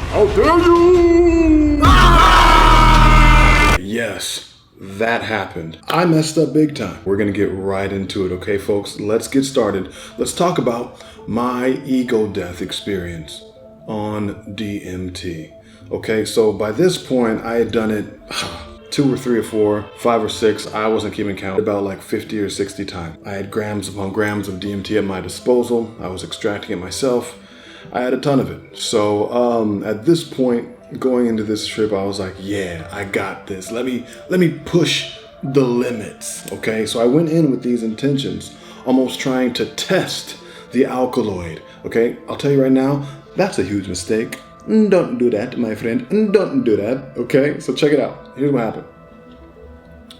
How dare you! Ah! Yes, that happened. I messed up big time. We're gonna get right into it, okay, folks? Let's get started. Let's talk about my ego death experience on DMT. Okay, so by this point, I had done it 2 or 3 or 4, 5 or 6, I wasn't keeping count, about like 50 or 60 times. I had grams upon grams of DMT at my disposal. I was extracting it myself. I had a ton of it. So at this point, going into this trip, I was like, yeah, I got this. Let me push the limits, okay? So I went in with these intentions, almost trying to test the alkaloid, okay? I'll tell you right now, that's a huge mistake. Don't do that, my friend. Don't do that, okay? So check it out. Here's what happened.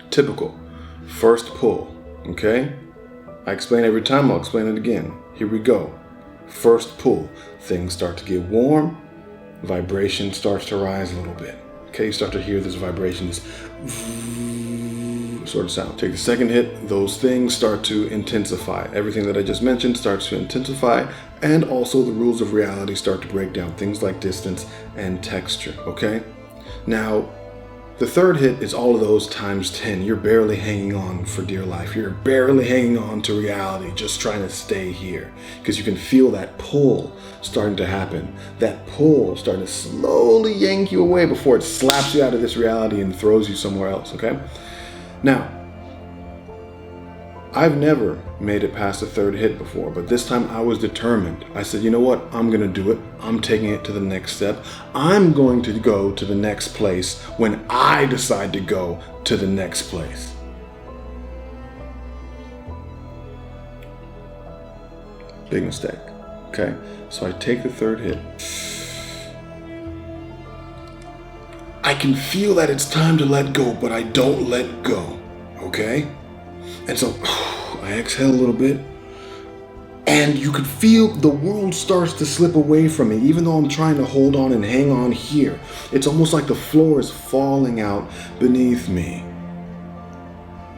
Typical. First pull, okay? I explain every time, I'll explain it again. Here we go. First pull. Things start to get warm. Vibration starts to rise a little bit. Okay, you start to hear this vibration, this sort of sound. Take the second hit, those things start to intensify. Everything that I just mentioned starts to intensify, and also the rules of reality start to break down. Things like distance and texture, okay? Now, the third hit is all of those times 10. You're barely hanging on for dear life. You're barely hanging on to reality, just trying to stay here. Because you can feel that pull starting to happen. That pull starting to slowly yank you away before it slaps you out of this reality and throws you somewhere else, okay? Now, I've never made it past the third hit before, but this time I was determined. I said, you know what? I'm gonna do it. I'm taking it to the next step. I'm going to go to the next place when I decide to go to the next place. Big mistake, okay? So I take the third hit. I can feel that it's time to let go, but I don't let go, okay? And so I exhale a little bit, and you could feel the world starts to slip away from me, even though I'm trying to hold on and hang on here. It's almost like the floor is falling out beneath me.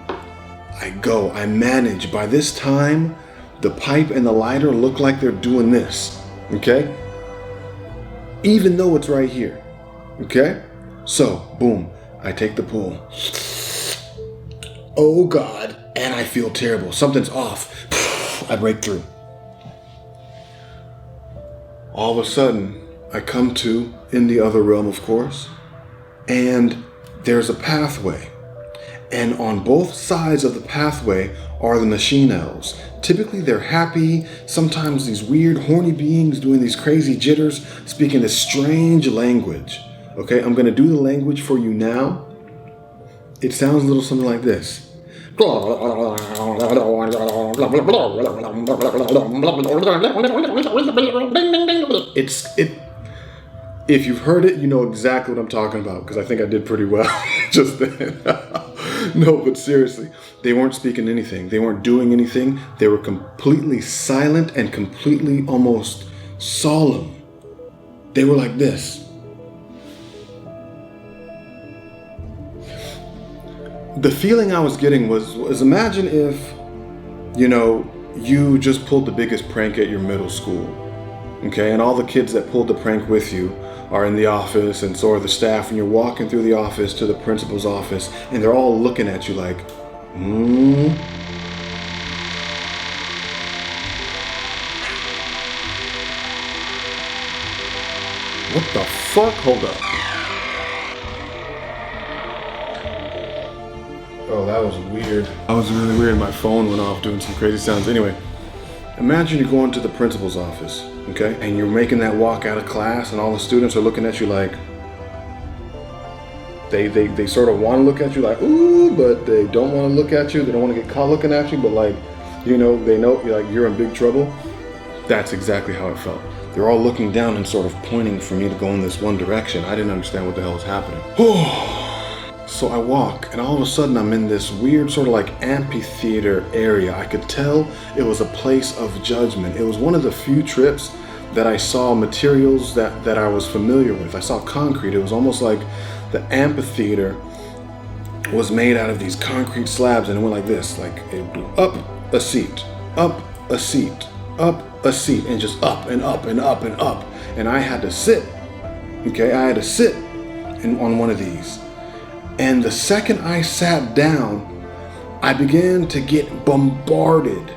I go, I manage. By this time, the pipe and the lighter look like they're doing this, okay? Even though it's right here, okay? So, boom, I take the pull. Oh God, and I feel terrible. Something's off. I break through. All of a sudden, I come to, in the other realm, of course, and there's a pathway. And on both sides of the pathway are the machine elves. Typically, they're happy, sometimes these weird, horny beings doing these crazy jitters, speaking this strange language. Okay, I'm gonna do the language for you now. It sounds a little something like this. If you've heard it, you know exactly what I'm talking about, because I think I did pretty well just then. No, but seriously, they weren't speaking anything. They weren't doing anything. They were completely silent and completely almost solemn. They were like this. The feeling I was getting was imagine if, you just pulled the biggest prank at your middle school, okay? And all the kids that pulled the prank with you are in the office, and so are the staff, and you're walking through the office to the principal's office, and they're all looking at you like, What the fuck? Hold up. Oh, that was weird. That was really weird. My phone went off doing some crazy sounds. Anyway, imagine you're going to the principal's office, okay? And you're making that walk out of class, and all the students are looking at you like, they sort of want to look at you like, ooh, but they don't want to look at you. They don't want to get caught looking at you, but like, they know you're in big trouble. That's exactly how it felt. They're all looking down and sort of pointing for me to go in this one direction. I didn't understand what the hell was happening. So I walk, and all of a sudden I'm in this weird sort of like amphitheater area. I could tell it was a place of judgment. It was one of the few trips that I saw materials that I was familiar with. I saw concrete. It was almost like the amphitheater was made out of these concrete slabs, and it went like this. Like it would do up a seat, up a seat, up a seat, and just up and up and up and up. And I had to sit Okay, I had to sit on one of these. And the second I sat down, I began to get bombarded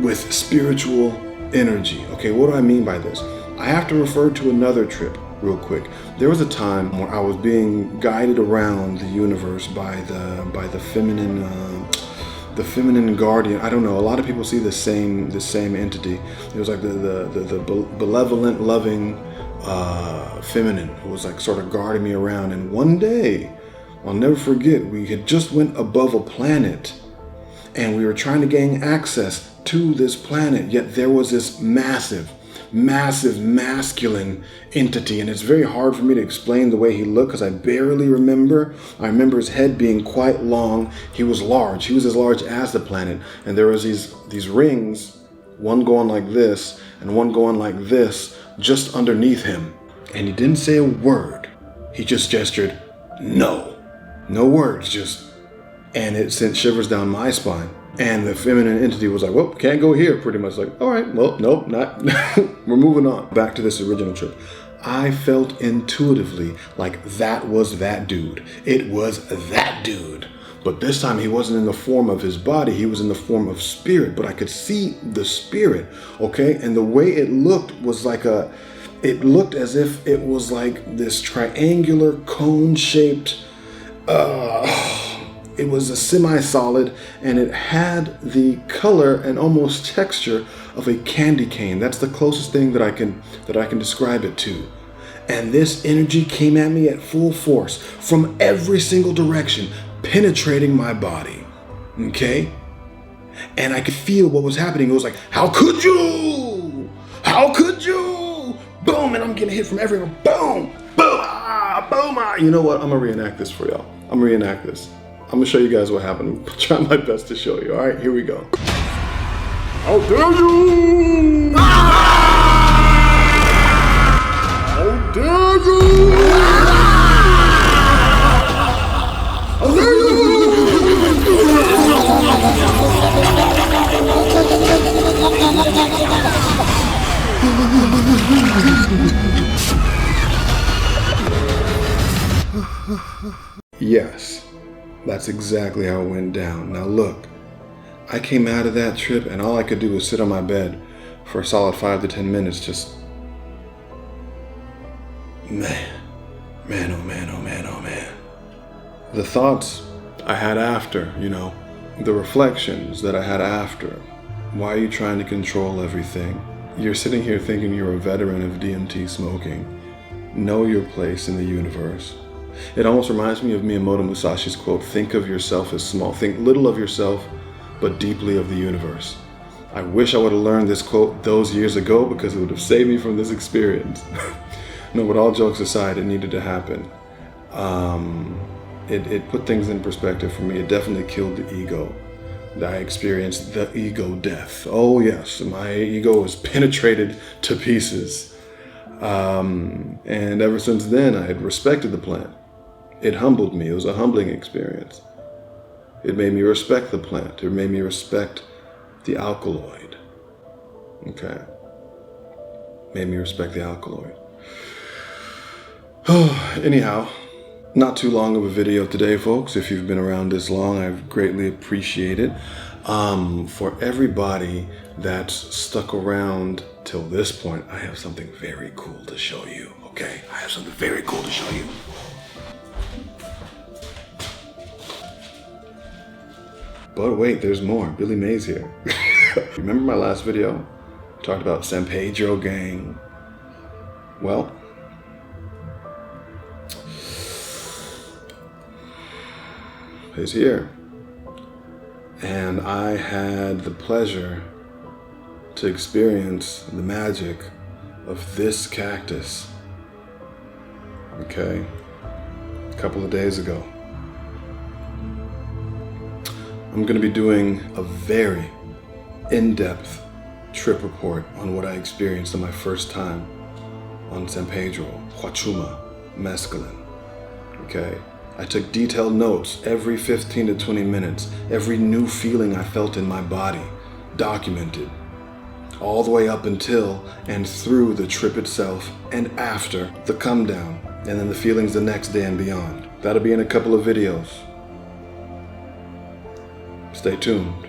with spiritual energy. Okay, what do I mean by this? I have to refer to another trip real quick. There was a time where I was being guided around the universe by the feminine guardian. I don't know. A lot of people see the same entity. It was like the benevolent, loving feminine who was like sort of guarding me around. And one day, I'll never forget, we had just went above a planet, and we were trying to gain access to this planet. Yet there was this massive masculine entity, and it's very hard for me to explain the way he looked because I barely remember. I remember his head being quite long. He was large. He was as large as the planet, and there was these rings, one going like this and one going like this, just underneath him. And he didn't say a word. He just gestured, no words, just, and it sent shivers down my spine. And the feminine entity was like, well, can't go here, pretty much. Like, all right, well, nope, not. We're moving on. Back to this original trip. I felt intuitively like that was that dude. It was that dude. But this time he wasn't in the form of his body. He was in the form of spirit. But I could see the spirit, okay? And the way it looked was like it looked as if it was like this triangular cone-shaped, it was a semi-solid, and it had the color and almost texture of a candy cane. That's the closest thing that I can describe it to. And this energy came at me at full force from every single direction, penetrating my body. Okay? And I could feel what was happening. It was like, how could you? How could you? Boom, and I'm getting hit from everywhere. Boom, boom, boom. You know what? I'm gonna reenact this for y'all. I'm gonna show you guys what happened. I'll try my best to show you. All right, here we go. How dare you! How dare you! How dare you! Yes, that's exactly how it went down. Now look, I came out of that trip and all I could do was sit on my bed for a solid 5 to 10 minutes, just, man, oh man. The thoughts I had after, the reflections that I had after. Why are you trying to control everything? You're sitting here thinking you're a veteran of DMT smoking. Know your place in the universe. It almost reminds me of Miyamoto Musashi's quote, think of yourself as small. Think little of yourself, but deeply of the universe. I wish I would have learned this quote those years ago because it would have saved me from this experience. No, but all jokes aside, it needed to happen. It put things in perspective for me. It definitely killed the ego. I experienced the ego death. Oh yes, my ego was penetrated to pieces. And ever since then, I had respected the plant. It humbled me. It was a humbling experience. It made me respect the plant. It made me respect the alkaloid. Okay. Made me respect the alkaloid. Anyhow, not too long of a video today, folks. If you've been around this long, I greatly appreciate it. For everybody that's stuck around till this point, I have something very cool to show you. Okay, I have something very cool to show you. But wait, there's more. Billy Mays here. Remember my last video? Talked about San Pedro gang. Well, he's here. And I had the pleasure to experience the magic of this cactus. Okay, a couple of days ago. I'm going to be doing a very in-depth trip report on what I experienced on my first time on San Pedro, Huachuma, mescaline. Okay, I took detailed notes every 15 to 20 minutes, every new feeling I felt in my body, documented. all the way up until and through the trip itself and after the come down, and then the feelings the next day and beyond. That'll be in a couple of videos. Stay tuned.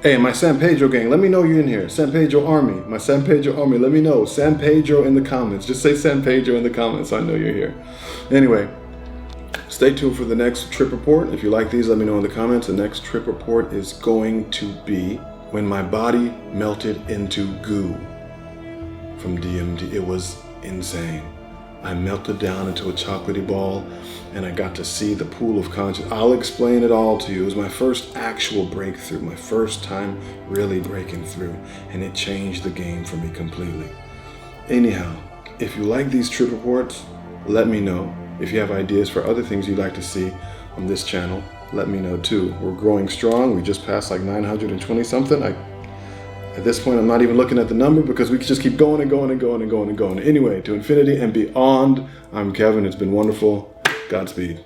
Hey, my San Pedro gang, let me know you're in here. San Pedro Army, my San Pedro Army, let me know. San Pedro in the comments. Just say San Pedro in the comments so I know you're here. Anyway, stay tuned for the next trip report. If you like these, let me know in the comments. The next trip report is going to be when my body melted into goo from DMT. It was insane. I melted down into a chocolatey ball and I got to see the pool of consciousness. I'll explain it all to you. It was my first actual breakthrough, my first time really breaking through, and it changed the game for me completely. Anyhow, if you like these trip reports, let me know. If you have ideas for other things you'd like to see on this channel, let me know too. We're growing strong. We just passed like 920 something. At this point, I'm not even looking at the number because we can just keep going and going and going and going and going. Anyway, to infinity and beyond, I'm Kevin. It's been wonderful. Godspeed.